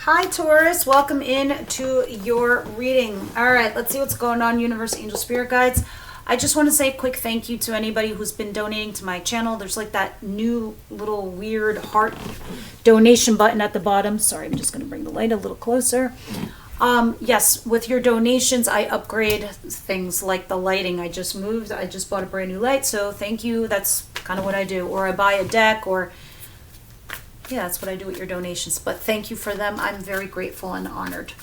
Hi Taurus, welcome in to your reading. All right, let's see what's going on, Universe, Angel, Spirit Guides. I just want to say a quick thank you to anybody who's been donating to my channel. There's like that new little weird heart donation button at the bottom. Sorry, I'm just going to bring the light a little closer. Yes, with your donations, I upgrade things like the lighting. I just bought a brand new light, so thank you. That's kind of what I do. Or I buy a deck, or yeah, that's what I do with your donations. But thank you for them. I'm very grateful and honored.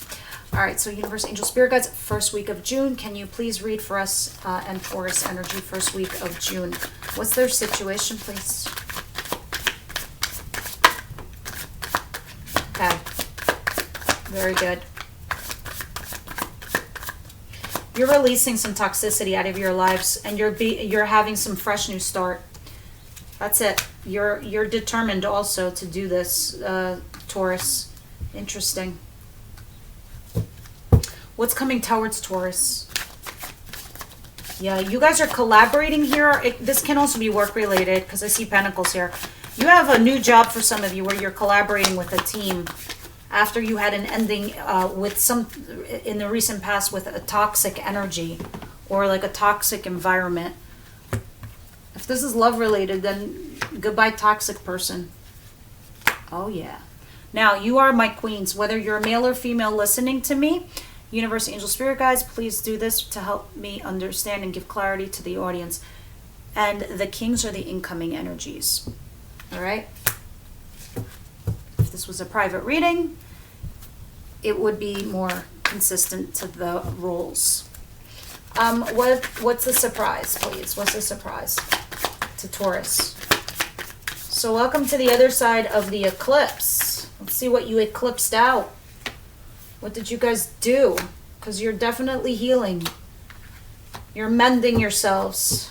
All right, so Universe, Angel, Spirit Guides, first week of June. Can you please read for us and Taurus energy first week of June? What's their situation, please? Okay. Very good. You're releasing some toxicity out of your lives, and you're having some fresh new start. That's it. You're determined also to do this, Taurus. Interesting. What's coming towards Taurus? Yeah, you guys are collaborating here. This can also be work related because I see pentacles here. You have a new job for some of you where you're collaborating with a team after you had an ending with some in the recent past with a toxic energy or like a toxic environment. If this is love related, then goodbye toxic person. Oh yeah. Now you are my queens, whether you're a male or female listening to me. Universe, Angel, Spirit Guides, please do this to help me understand and give clarity to the audience. And the kings are the incoming energies. All right? If this was a private reading, it would be more consistent to the rules. What's the surprise, please? What's the surprise to Taurus? So welcome to the other side of the eclipse. Let's see what you eclipsed out. What did you guys do? Because you're definitely healing. You're mending yourselves.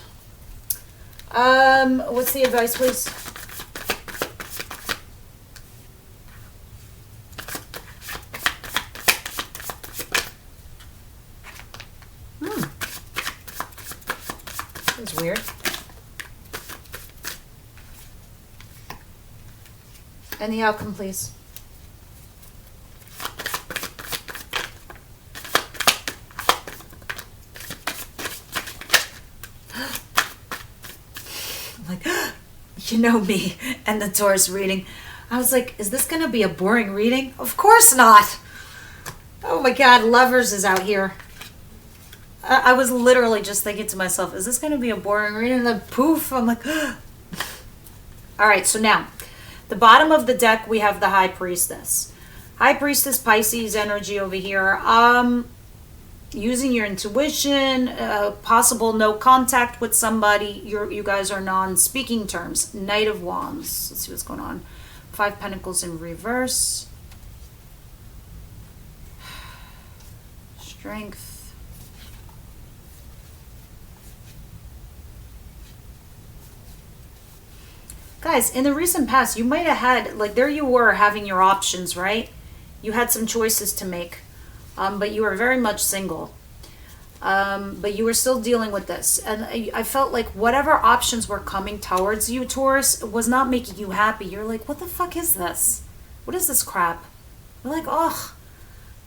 What's the advice, please? That's weird. And the outcome, please. Like, you know me and the Taurus reading. I was like, is this going to be a boring reading? Of course not. Oh my God, Lovers is out here. I was literally just thinking to myself, is this going to be a boring reading? And then poof, I'm like, all right, so now, the bottom of the deck, we have the High Priestess. High Priestess Pisces energy over here. Using your intuition, possible no contact with somebody. You guys are non-speaking terms. Knight of Wands. Let's see what's going on. 5 Pentacles in reverse. Strength. Guys, in the recent past, you might have had, like, there you were having your options, right? You had some choices to make. But you were very much single. But you were still dealing with this. And I felt like whatever options were coming towards you, Taurus, was not making you happy. You're like, what the fuck is this? What is this crap? You're like, ugh.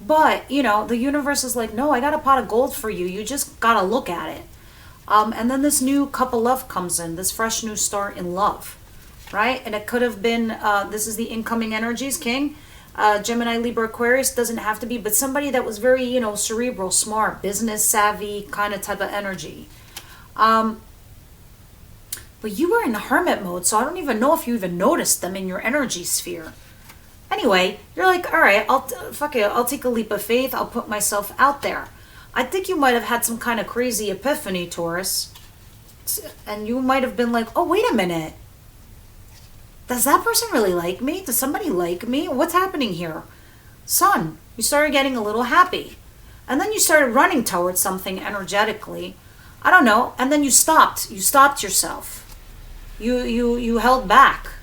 But, you know, the universe is like, no, I got a pot of gold for you. You just got to look at it. And then this new cup of love comes in. This fresh new start in love. Right? And it could have been, this is the incoming energies, King. Gemini, Libra, Aquarius, doesn't have to be, but somebody that was very, you know, cerebral, smart, business savvy kind of type of energy. But you were in hermit mode, so I don't even know if you even noticed them in your energy sphere. Anyway, you're like, all right, fuck it, I'll take a leap of faith. I'll put myself out there. I think you might have had some kind of crazy epiphany, Taurus. And you might have been like, oh, wait a minute. Does that person really like me? Does somebody like me? What's happening here? Sun, you started getting a little happy. And then you started running towards something energetically. I don't know. And then you stopped. You stopped yourself. You held back.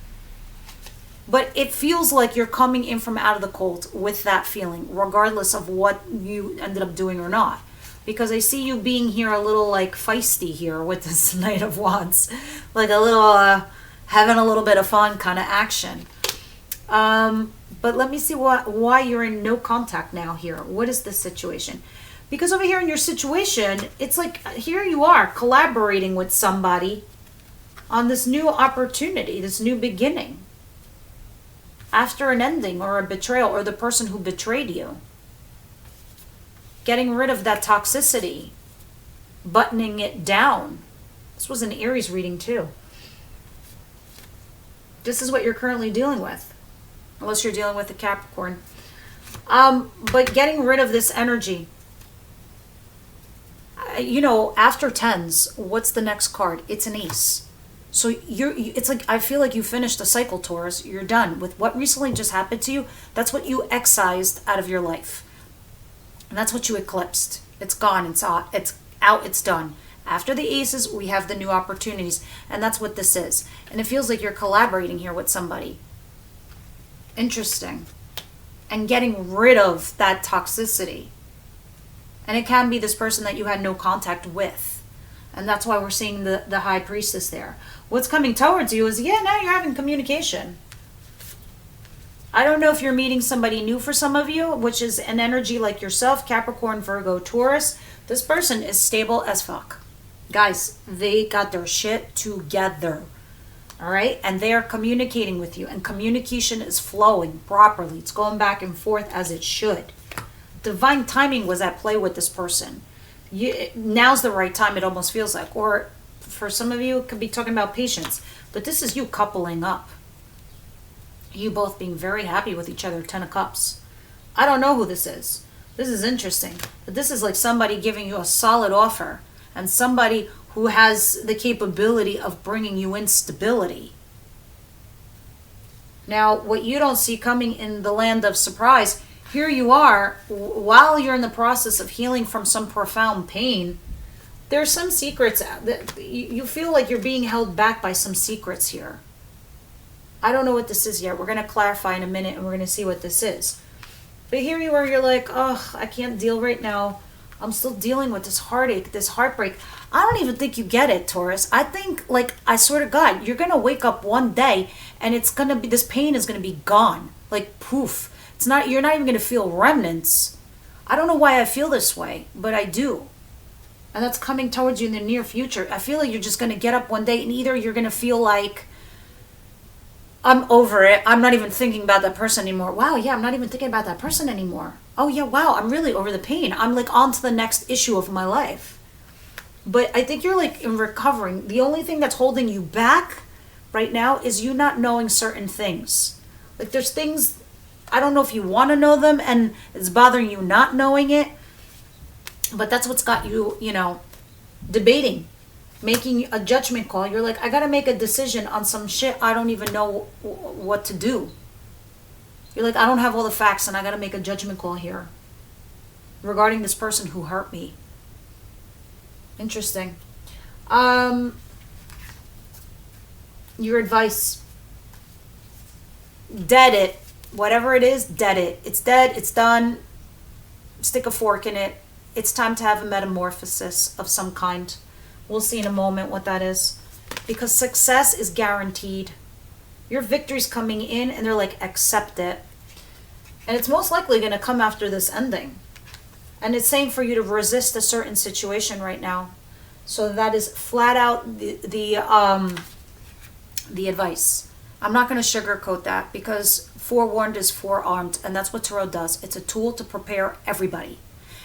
But it feels like you're coming in from out of the cold with that feeling, regardless of what you ended up doing or not. Because I see you being here a little like feisty here with this Knight of Wands. Like a little... having a little bit of fun kind of action. But let me see why you're in no contact now here. What is this situation? Because over here in your situation, it's like here you are collaborating with somebody on this new opportunity, this new beginning. After an ending or a betrayal, or the person who betrayed you. Getting rid of that toxicity. Buttoning it down. This was an Aries reading too. This is what you're currently dealing with. Unless you're dealing with a Capricorn. But getting rid of this energy. You know, after tens, what's the next card? It's an ace. So it's like, I feel like you finished a cycle, Taurus. You're done with what recently just happened to you. That's what you excised out of your life. And that's what you eclipsed. It's gone. It's out. It's done. After the aces, we have the new opportunities. And that's what this is. And it feels like you're collaborating here with somebody. Interesting. And getting rid of that toxicity. And it can be this person that you had no contact with. And that's why we're seeing the High Priestess there. What's coming towards you is, yeah, now you're having communication. I don't know if you're meeting somebody new for some of you, which is an energy like yourself, Capricorn, Virgo, Taurus. This person is stable as fuck. Guys, they got their shit together. All right? And they are communicating with you. And communication is flowing properly. It's going back and forth as it should. Divine timing was at play with this person. Now's the right time, it almost feels like. Or for some of you, it could be talking about patience. But this is you coupling up. You both being very happy with each other, 10 of Cups. I don't know who this is. This is interesting. But this is like somebody giving you a solid offer. And somebody who has the capability of bringing you in stability. Now, what you don't see coming in the land of surprise, here you are, while you're in the process of healing from some profound pain, there's some secrets that you feel like you're being held back by some secrets here. I don't know what this is yet. We're going to clarify in a minute and we're going to see what this is. But here you are, you're like, oh, I can't deal right now. I'm still dealing with this heartache, this heartbreak. I don't even think you get it, Taurus. I think, like, I swear to God, you're going to wake up one day and it's going to be, this pain is going to be gone. Like, poof. It's not, you're not even going to feel remnants. I don't know why I feel this way, but I do. And that's coming towards you in the near future. I feel like you're just going to get up one day and either you're going to feel like, I'm over it. I'm not even thinking about that person anymore. Wow, yeah, I'm not even thinking about that person anymore. Oh, yeah, wow, I'm really over the pain. I'm like on to the next issue of my life. But I think you're like in recovering. The only thing that's holding you back right now is you not knowing certain things. Like there's things, I don't know if you want to know them and it's bothering you not knowing it. But that's what's got you, you know, debating. Making a judgment call. You're like, I gotta make a decision on some shit I don't even know what to do. You're like, I don't have all the facts and I gotta make a judgment call here regarding this person who hurt me. Interesting. Your advice. Dead it. Whatever it is, dead it. It's dead, it's done. Stick a fork in it. It's time to have a metamorphosis of some kind. We'll see in a moment what that is. Because success is guaranteed. Your victory's coming in and they're like, accept it. And it's most likely going to come after this ending. And it's saying for you to resist a certain situation right now. So that is flat out the advice. I'm not going to sugarcoat that because forewarned is forearmed. And that's what tarot does. It's a tool to prepare everybody.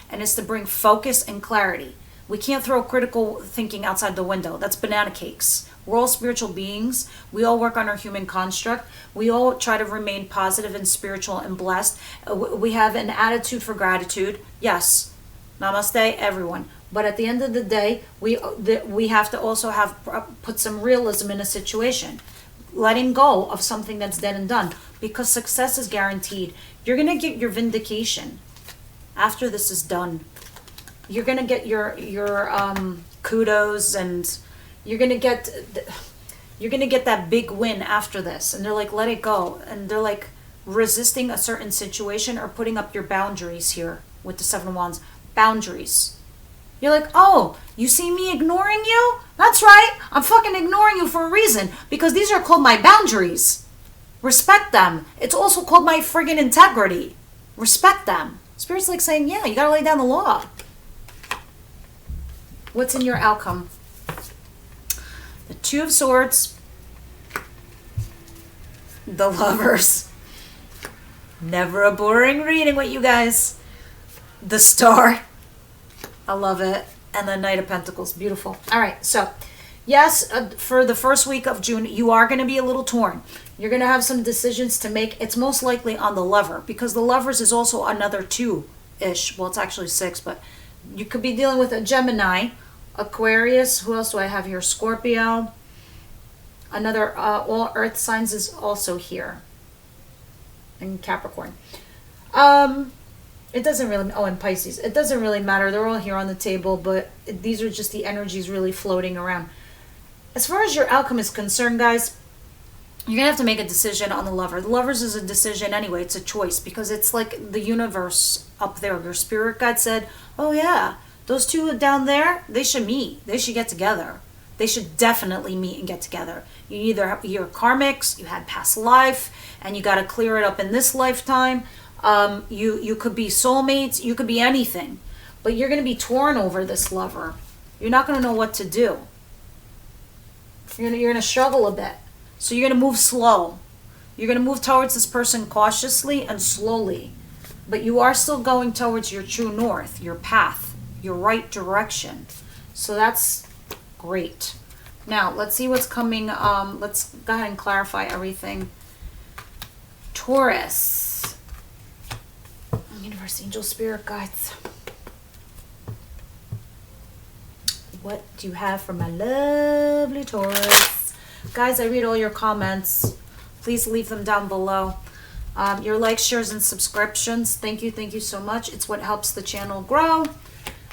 And it's to bring focus and clarity. We can't throw critical thinking outside the window. That's banana cakes. We're all spiritual beings. We all work on our human construct. We all try to remain positive and spiritual and blessed. We have an attitude for gratitude. Yes. Namaste, everyone. But at the end of the day, we have to also have put some realism in a situation. Letting go of something that's dead and done. Because success is guaranteed. You're going to get your vindication after this is done. You're gonna get your kudos and you're gonna get that big win after this. And they're like, let it go. And they're like resisting a certain situation or putting up your boundaries here with the 7 of Wands. Boundaries. You're like, oh, you see me ignoring you? That's right. I'm fucking ignoring you for a reason because these are called my boundaries. Respect them. It's also called my friggin' integrity. Respect them. Spirit's like saying, yeah, you gotta lay down the law. What's in your outcome? The Two of Swords. The Lovers. Never a boring reading with you guys. The Star. I love it. And the Knight of Pentacles. Beautiful. All right, so yes, for the first week of June, you are going to be a little torn. You're going to have some decisions to make. It's most likely on the Lover, because the Lovers is also another 2-ish. Well, it's actually 6, but you could be dealing with a Gemini, Aquarius. Who else do I have here? Scorpio. Another all Earth signs is also here. And Capricorn. It doesn't really, oh, and Pisces. It doesn't really matter. They're all here on the table, but these are just the energies really floating around. As far as your outcome is concerned, guys, you're going to have to make a decision on the Lover. The Lovers is a decision anyway. It's a choice, because it's like the universe up there. Your spirit guide said, oh yeah, those two down there, they should meet. They should get together. They should definitely meet and get together. You're karmics, you had past life, and you got to clear it up in this lifetime. You could be soulmates, you could be anything, but you're going to be torn over this Lover. You're not going to know what to do. You're going to struggle a bit. So you're going to move slow. You're going to move towards this person cautiously and slowly, but you are still going towards your true north, your path, your right direction. So that's great. Now let's see what's coming. Let's go ahead and clarify everything. Taurus. Universe, angel, spirit guides. What do you have for my lovely Taurus? Guys, I read all your comments. Please leave them down below. Your likes, shares, and subscriptions. Thank you so much. It's what helps the channel grow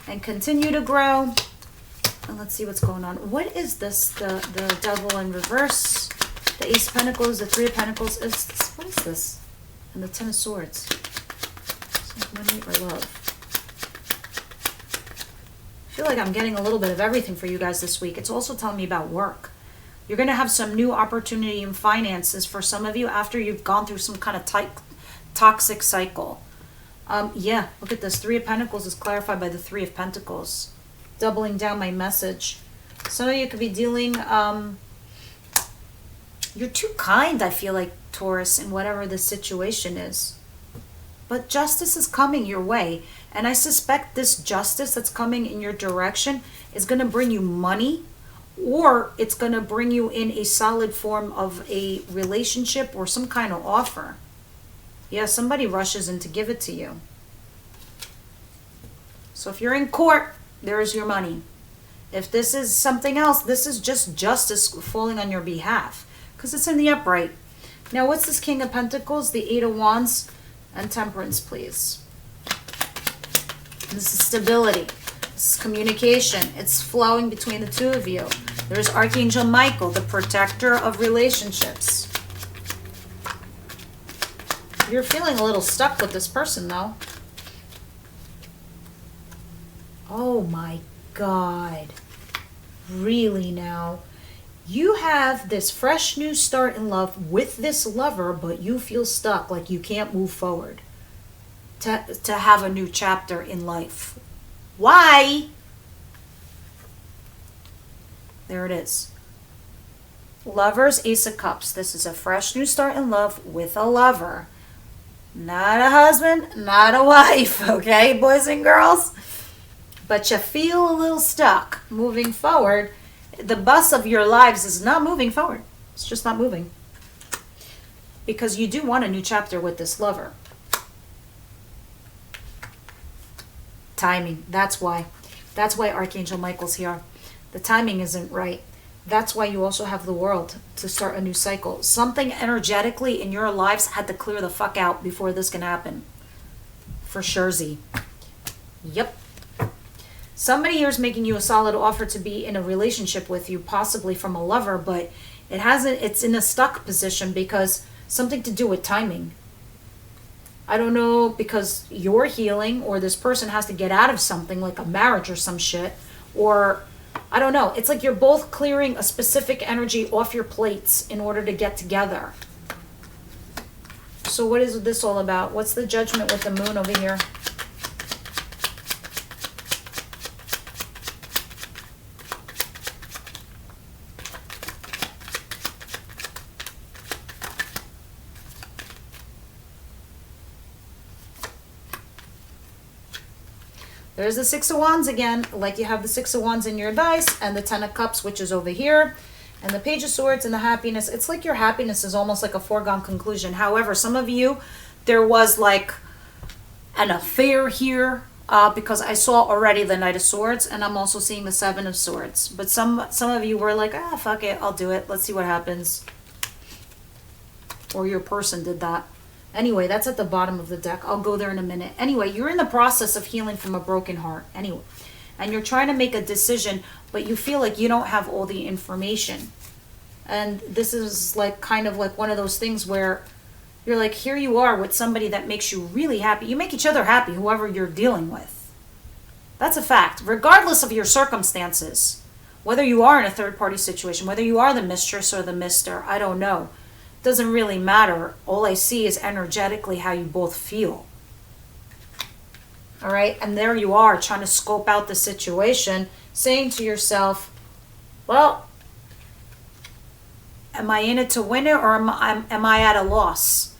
and continue to grow. And let's see what's going on. What is this? The Devil in reverse. The Ace of Pentacles, the Three of Pentacles. What is this? And the Ten of Swords. Money or love? I feel like I'm getting a little bit of everything for you guys this week. It's also telling me about work. You're going to have some new opportunity in finances for some of you after you've gone through some kind of toxic cycle. Yeah, look at this. Three of Pentacles is clarified by the Three of Pentacles. Doubling down my message. Some of you could be dealing... you're too kind, I feel like, Taurus, in whatever the situation is. But justice is coming your way. And I suspect this justice that's coming in your direction is going to bring you money, or it's going to bring you in a solid form of a relationship or some kind of offer. Yeah, somebody rushes in to give it to you. So if you're in court, there's your money. If this is something else, this is just justice falling on your behalf, because it's in the upright. Now, what's this King of Pentacles? The Eight of Wands and Temperance, please. This is stability. This is communication. It's flowing between the two of you. There's Archangel Michael, the protector of relationships. You're feeling a little stuck with this person, though. Oh my God. Really now? You have this fresh new start in love with this Lover, but you feel stuck, like you can't move forward to have a new chapter in life. Why? There it is. Lovers, Ace of Cups. This is a fresh new start in love with a Lover. Not a husband, not a wife, okay, boys and girls? But you feel a little stuck moving forward. The bus of your lives is not moving forward. It's just not moving. Because you do want a new chapter with this Lover. Timing. That's why. That's why Archangel Michael's here. The timing isn't right. That's why you also have the World to start a new cycle. Something energetically in your lives had to clear the fuck out before this can happen. For sure, Z. Yep. Somebody here is making you a solid offer to be in a relationship with you, possibly from a Lover, but it's in a stuck position because something to do with timing. I don't know, because you're healing, or this person has to get out of something like a marriage or some shit, or I don't know. It's like you're both clearing a specific energy off your plates in order to get together. So what is this all about? What's the judgment with the moon over here? There's the Six of Wands again, like you have the Six of Wands in your dice, and the Ten of Cups, which is over here, and the Page of Swords and the happiness. It's like your happiness is almost like a foregone conclusion. However, some of you, there was like an affair here, because I saw already the Knight of Swords, and I'm also seeing the Seven of Swords. But some of you were like, ah, fuck it, I'll do it. Let's see what happens. Or your person did that. Anyway, that's at the bottom of the deck. I'll go there in a minute. Anyway, you're in the process of healing from a broken heart. Anyway, and you're trying to make a decision, but you feel like you don't have all the information. And this is like kind of like one of those things where you're like, here you are with somebody that makes you really happy. You make each other happy, whoever you're dealing with. That's a fact. Regardless of your circumstances, whether you are in a third-party situation, whether you are the mistress or the mister, I don't know. Doesn't really matter. All I see is energetically how you both feel. All right, and there you are trying to scope out the situation, saying to yourself, well, am I in it to win it, or am I at a loss?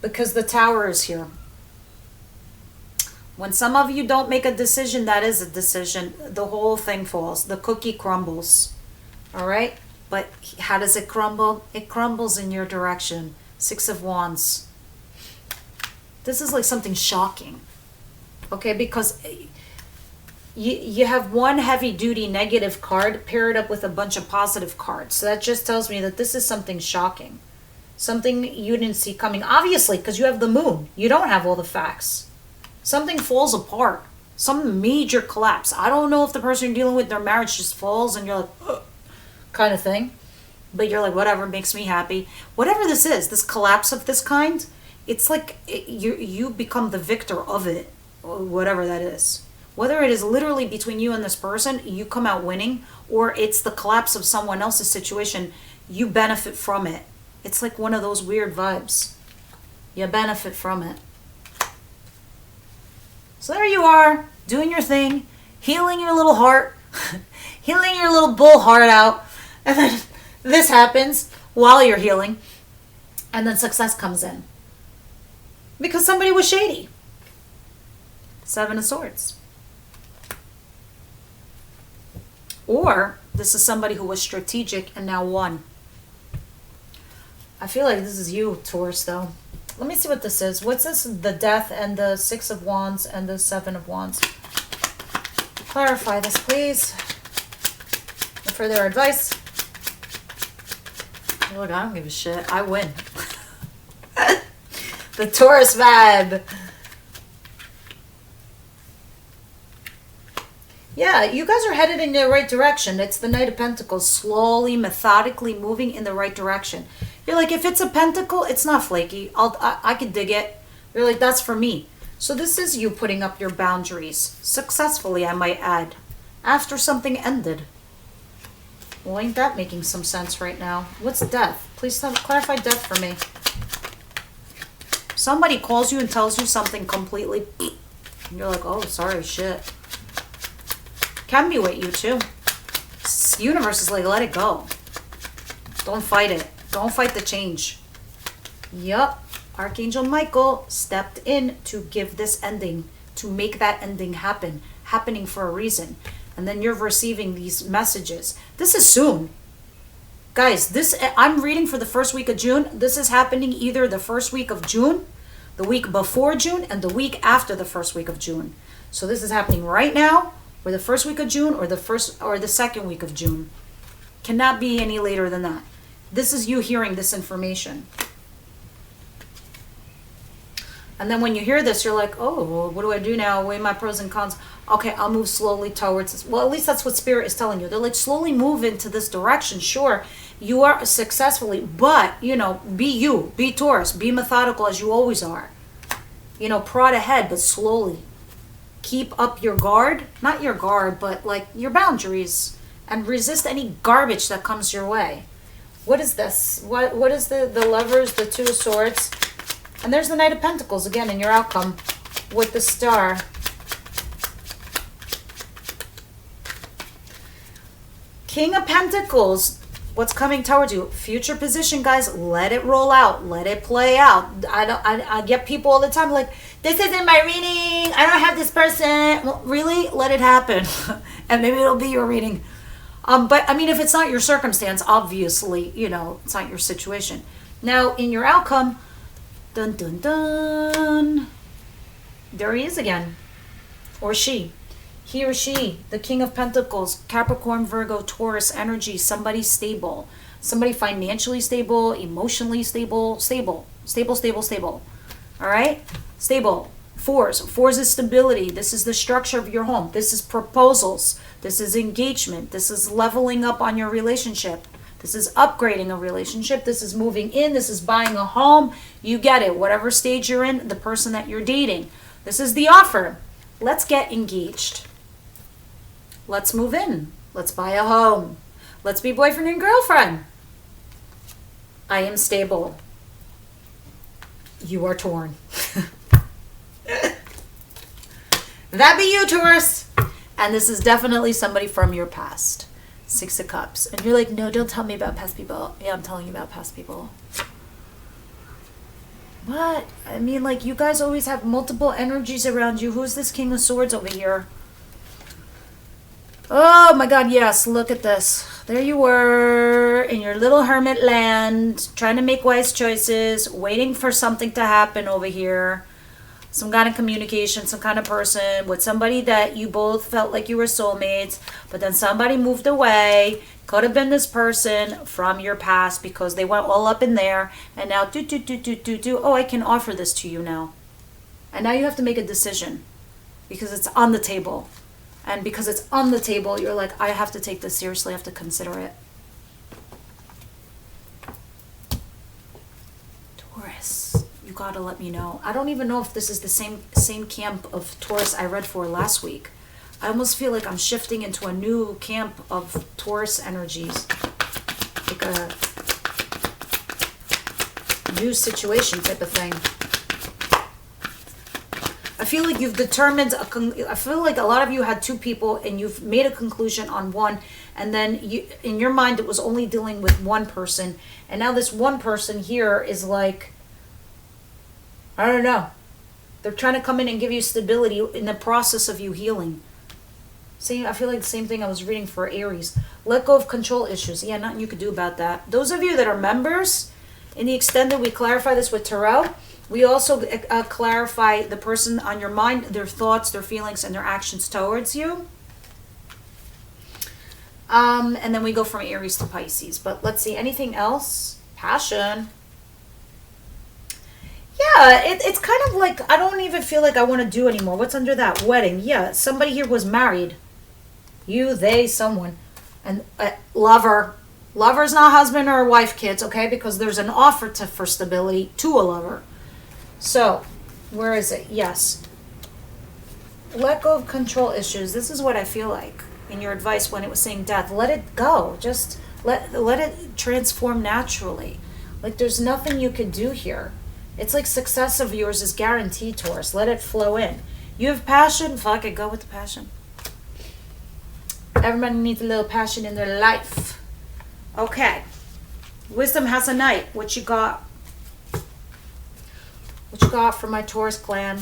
Because the Tower is here. When some of you don't make a decision, that is a decision. The whole thing falls. The cookie crumbles. All right? But how does it crumble? It crumbles in your direction. Six of Wands. This is like something shocking. Okay, because you have one heavy-duty negative card paired up with a bunch of positive cards. So that just tells me that this is something shocking. Something you didn't see coming. Obviously, because you have the moon. You don't have all the facts. Something falls apart. Some major collapse. I don't know if the person you're dealing with, their marriage just falls and you're like, ugh, kind of thing. But you're like, whatever, makes me happy. Whatever this is, this collapse of this kind, it's like you become the victor of it. Whatever that is. Whether it is literally between you and this person, you come out winning, or it's the collapse of someone else's situation, you benefit from it. It's like one of those weird vibes. You benefit from it. So there you are, doing your thing, healing your little heart, healing your little bull heart out, and then this happens while you're healing, and then success comes in. Because somebody was shady. Seven of Swords. Or this is somebody who was strategic and now won. I feel like this is you, Taurus, though. Let me see what this is. What's this? The Death and the Six of Wands and the Seven of Wands. Clarify this, please. For further advice. Look, I don't give a shit. I win. The Taurus vibe. Yeah, you guys are headed in the right direction. It's the Knight of Pentacles, slowly, methodically moving in the right direction. You're like, if it's a pentacle, it's not flaky. I could dig it. You're like, that's for me. So this is you putting up your boundaries. Successfully, I might add. After something ended. Well, ain't that making some sense right now? What's death? Please clarify death for me. Somebody calls you and tells you something completely... And you're like, oh, sorry, shit. Can be with you too. Universe is like, let it go. Don't fight it. Don't fight the change. Yup. Archangel Michael stepped in to give this ending, to make that ending happen. Happening for a reason. And then you're receiving these messages. This is soon. Guys, I'm reading for the first week of June. This is happening either the first week of June, the week before June, and the week after the first week of June. So this is happening right now, or the first week of June, or the second week of June. Cannot be any later than that. This is you hearing this information. And then when you hear this, you're like, oh, what do I do now? Weigh my pros and cons. Okay, I'll move slowly towards this. Well, at least that's what Spirit is telling you. They're like, slowly move into this direction. Sure, you are successfully, but, be you. Be Taurus. Be methodical as you always are. Prod ahead, but slowly. Keep up your guard. Not your guard, but like your boundaries. And resist any garbage that comes your way. What is this? What is the Lovers, the Two of Swords? And there's the Knight of Pentacles again in your outcome with the Star. King of Pentacles. What's coming towards you? Future position, guys. Let it roll out. Let it play out. I get people all the time like, this isn't my reading. I don't have this person. Well, really? Let it happen. And maybe it'll be your reading. But I mean, if it's not your circumstance, obviously, you know, it's not your situation. Now, in your outcome, dun dun dun, there he is again. Or she. He or she, the King of Pentacles, Capricorn, Virgo, Taurus energy, somebody stable. Somebody financially stable, emotionally stable, stable. All right? Stable. Fours. Fours is stability. This is the structure of your home. This is proposals. This is engagement. This is leveling up on your relationship. This is upgrading a relationship. This is moving in. This is buying a home. You get it. Whatever stage you're in, the person that you're dating. This is the offer. Let's get engaged. Let's move in. Let's buy a home. Let's be boyfriend and girlfriend. I am stable. You are torn. That be you, Taurus. And this is definitely somebody from your past. 6 of Cups. And you're like, no, don't tell me about past people. Yeah, I'm telling you about past people. What? I mean, like, you guys always have multiple energies around you. Who's this King of Swords over here? Oh my God, yes, look at this. There you were in your little hermit land, trying to make wise choices, waiting for something to happen over here. Some kind of communication, some kind of person with somebody that you both felt like you were soulmates, but then somebody moved away. Could have been this person from your past because they went all up in there, and now oh, I can offer this to you now. And now you have to make a decision because it's on the table. And because it's on the table, you're like, I have to take this seriously. I have to consider it. Taurus, you gotta let me know. I don't even know if this is the same camp of Taurus I read for last week. I almost feel like I'm shifting into a new camp of Taurus energies. Like a new situation type of thing. I feel like you've determined, I feel like a lot of you had 2 people and you've made a conclusion on one, and then you, in your mind it was only dealing with one person, and now this one person here is like, I don't know. They're trying to come in and give you stability in the process of you healing. See, I feel like the same thing I was reading for Aries. Let go of control issues. Yeah, nothing you could do about that. Those of you that are members, in the extended, we clarify this with Tarot. We also clarify the person on your mind, their thoughts, their feelings, and their actions towards you. And then we go from Aries to Pisces. But let's see, anything else? Passion. Yeah, it's kind of like, I don't even feel like I want to do anymore. What's under that? Wedding. Yeah, somebody here was married. You, they, someone. And lover. Lover's not husband or wife, kids, okay? Because there's an offer for stability to a lover. So, where is it? Yes. Let go of control issues. This is what I feel like in your advice when it was saying death. Let it go. Just let it transform naturally. Like there's nothing you could do here. It's like success of yours is guaranteed, Taurus. Let it flow in. You have passion. Fuck it. Go with the passion. Everybody needs a little passion in their life. Okay. Wisdom has a knight. What you got? What you got for my Taurus clan?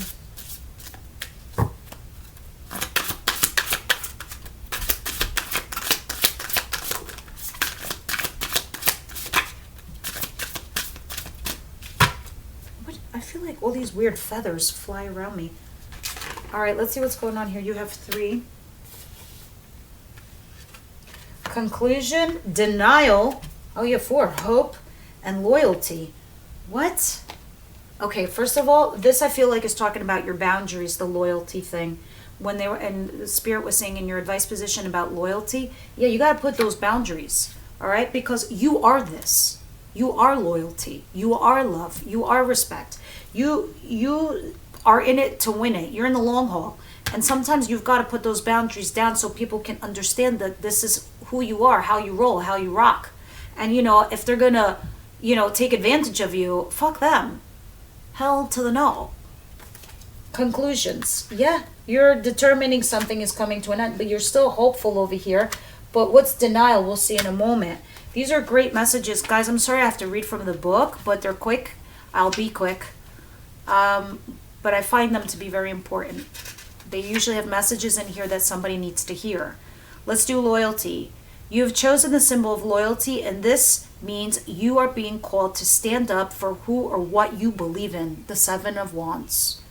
I feel like all these weird feathers fly around me. All right, let's see what's going on here. You have 3. Conclusion, denial. Oh, you have 4. Hope and loyalty. What? Okay, first of all, this I feel like is talking about your boundaries, the loyalty thing. When they were, and the Spirit was saying in your advice position about loyalty, yeah, you got to put those boundaries, all right? Because you are this. You are loyalty. You are love. You are respect. You are in it to win it. You're in the long haul. And sometimes you've got to put those boundaries down so people can understand that this is who you are, how you roll, how you rock. And, you know, if they're going to, you know, take advantage of you, fuck them. Hell to the no. Conclusions. Yeah, you're determining something is coming to an end, but you're still hopeful over here. But what's denial? We'll see in a moment. These are great messages. Guys, I'm sorry I have to read from the book, but they're quick. I'll be quick. But I find them to be very important. They usually have messages in here that somebody needs to hear. Let's do loyalty. You have chosen the symbol of loyalty, and this means you are being called to stand up for who or what you believe in. The Seven of Wands.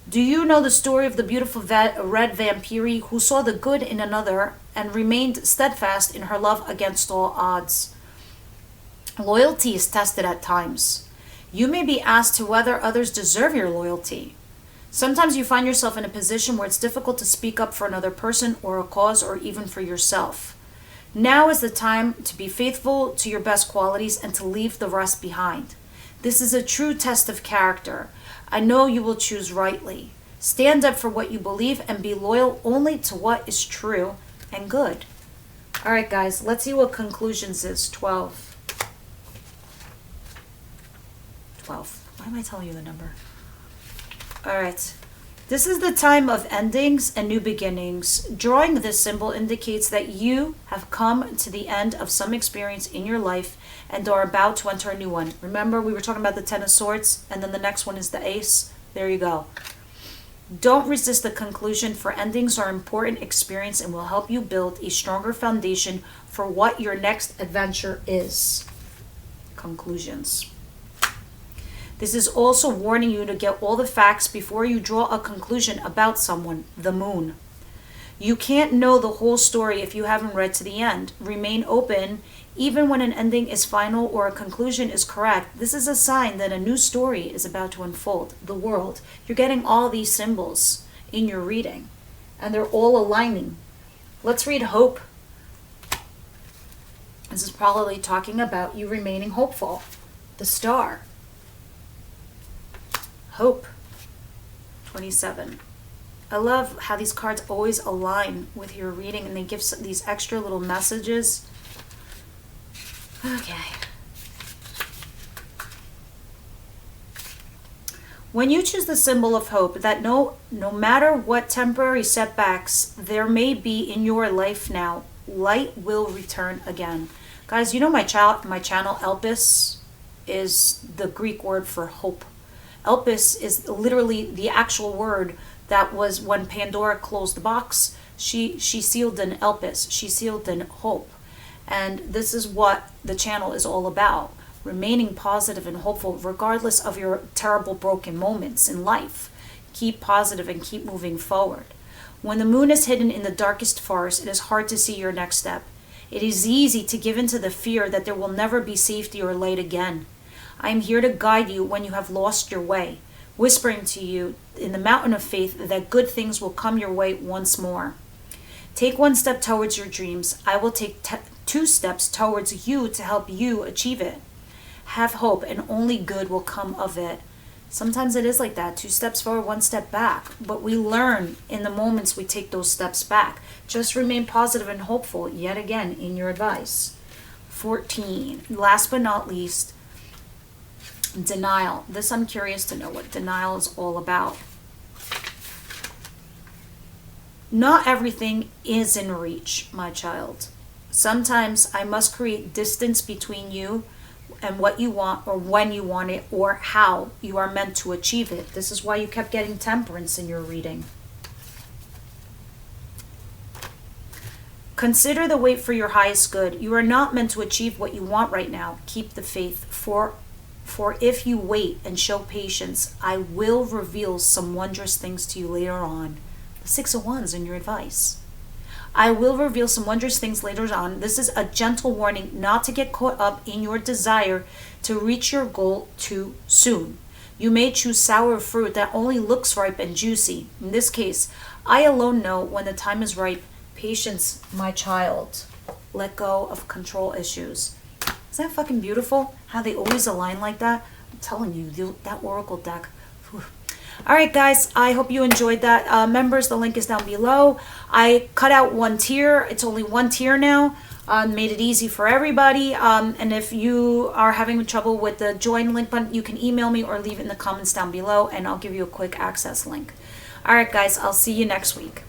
Do you know the story of the beautiful red vampire who saw the good in another and remained steadfast in her love against all odds? Loyalty is tested at times. You may be asked to whether others deserve your loyalty. Sometimes you find yourself in a position where it's difficult to speak up for another person or a cause or even for yourself. Now is the time to be faithful to your best qualities and to leave the rest behind. This is a true test of character. I know you will choose rightly. Stand up for what you believe and be loyal only to what is true and good. All right, guys, let's see what conclusions is. 12. 12. Why am I telling you the number? All right. This is the time of endings and new beginnings. Drawing this symbol indicates that you have come to the end of some experience in your life and are about to enter a new one. Remember, we were talking about the Ten of Swords, and then the next one is the Ace. There you go. Don't resist the conclusion, for endings are important experience and will help you build a stronger foundation for what your next adventure is. Conclusions. This is also warning you to get all the facts before you draw a conclusion about someone, the Moon. You can't know the whole story if you haven't read to the end. Remain open. Even when an ending is final or a conclusion is correct, this is a sign that a new story is about to unfold. The World. You're getting all these symbols in your reading, and they're all aligning. Let's read Hope. This is probably talking about you remaining hopeful. The Star. Hope. 27. I love how these cards always align with your reading, and they give these extra little messages. Okay. When you choose the symbol of hope, that no matter what temporary setbacks there may be in your life now, light will return again. Guys, you know my channel Elpis is the Greek word for hope. Elpis is literally the actual word that was when Pandora closed the box. She sealed in Elpis. She sealed in hope. And this is what the channel is all about. Remaining positive and hopeful regardless of your terrible broken moments in life. Keep positive and keep moving forward. When the moon is hidden in the darkest forest, it is hard to see your next step. It is easy to give in to the fear that there will never be safety or light again. I am here to guide you when you have lost your way, whispering to you in the mountain of faith that good things will come your way once more. Take one step towards your dreams. I will take 2 steps towards you to help you achieve it. Have hope, and only good will come of it. Sometimes it is like that, 2 steps forward, 1 step back. But we learn in the moments we take those steps back. Just remain positive and hopeful, yet again, in your advice. 14. Last but not least, denial. This I'm curious to know what denial is all about. Not everything is in reach, my child. Sometimes I must create distance between you and what you want, or when you want it, or how you are meant to achieve it. This is why you kept getting Temperance in your reading. Consider the wait for your highest good. You are not meant to achieve what you want right now. Keep the faith, for if you wait and show patience, I will reveal some wondrous things to you later on. The 6 of Wands in your advice. I will reveal some wondrous things later on. This is a gentle warning not to get caught up in your desire to reach your goal too soon. You may choose sour fruit that only looks ripe and juicy. In this case, I alone know when the time is ripe. Patience, my child. Let go of control issues. Isn't that fucking beautiful? How they always align like that? I'm telling you, that Oracle deck. Whew. All right, guys, I hope you enjoyed that. Members, the link is down below. I cut out 1 tier. It's only 1 tier now. Made it easy for everybody. And if you are having trouble with the join link button, you can email me or leave it in the comments down below, and I'll give you a quick access link. All right, guys, I'll see you next week.